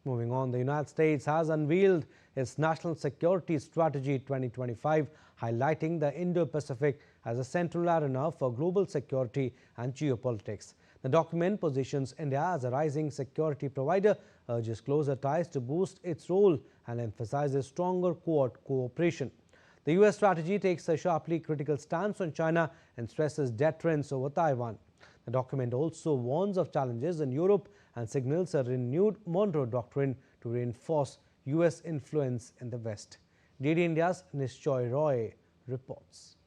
Moving on, the United States has unveiled its National Security Strategy 2025, highlighting the Indo-Pacific as a central arena for global security and geopolitics. The document positions India as a rising security provider, urges closer ties to boost its role, and emphasizes stronger Quad cooperation. The U.S. strategy takes a sharply critical stance on China and stresses deterrence over Taiwan. The document also warns of challenges in Europe and signals a renewed Monroe Doctrine to reinforce U.S. influence in the West. DD India's Nishchoy Roy reports.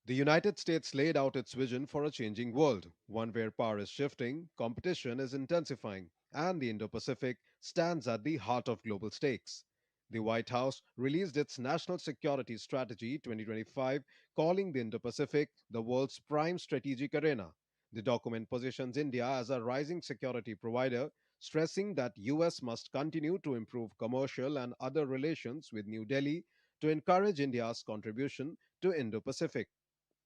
The United States laid out its vision for a changing world, one where power is shifting, competition is intensifying, and the Indo-Pacific stands at the heart of global stakes. The White House released its National Security Strategy 2025, calling the Indo-Pacific the world's prime strategic arena. The document positions India as a rising security provider, stressing that US must continue to improve commercial and other relations with New Delhi to encourage India's contribution to Indo-Pacific.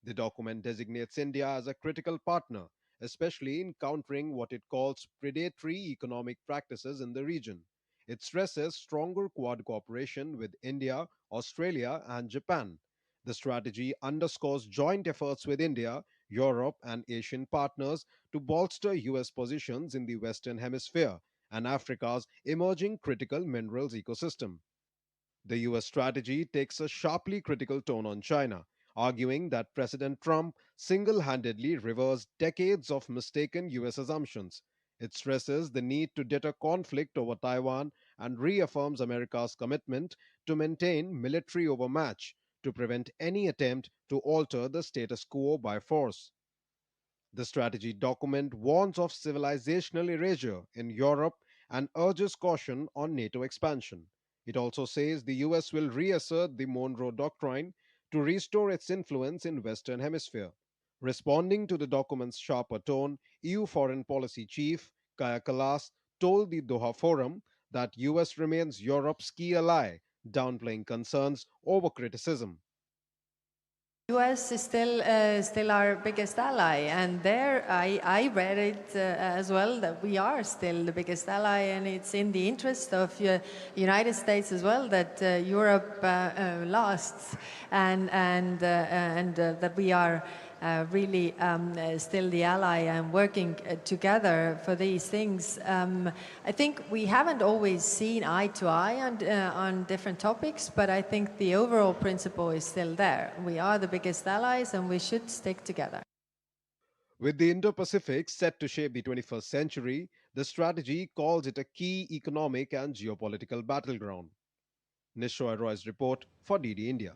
The document designates India as a critical partner, especially in countering what it calls predatory economic practices in the region. It stresses stronger Quad cooperation with India, Australia, and Japan. The strategy underscores joint efforts with India, Europe, and Asian partners to bolster US positions in the Western Hemisphere and Africa's emerging critical minerals ecosystem. The US strategy takes a sharply critical tone on China, arguing that President Trump single handedly reversed decades of mistaken US assumptions. It stresses the need to deter conflict over Taiwan and reaffirms America's commitment to maintain military overmatch to prevent any attempt to alter the status quo by force. The strategy document warns of civilizational erasure in Europe and urges caution on NATO expansion. It also says the US will reassert the Monroe Doctrine to restore its influence in Western Hemisphere. Responding to the document's sharper tone, EU Foreign Policy Chief Kaya Kalas told the Doha Forum that US remains Europe's key ally, downplaying concerns over criticism. U.S. is still our biggest ally, and there I read it as well that we are still the biggest ally, and it's in the interest of United States as well that Europe lasts, and that we are really still the ally and working together for these things. I think we haven't always seen eye to eye on different topics, but I think the overall principle is still there. We are the biggest allies and we should stick together. With the Indo Pacific set to shape the 21st century, the strategy calls it a key economic and geopolitical battleground. Nishoy Roy's report for DD India.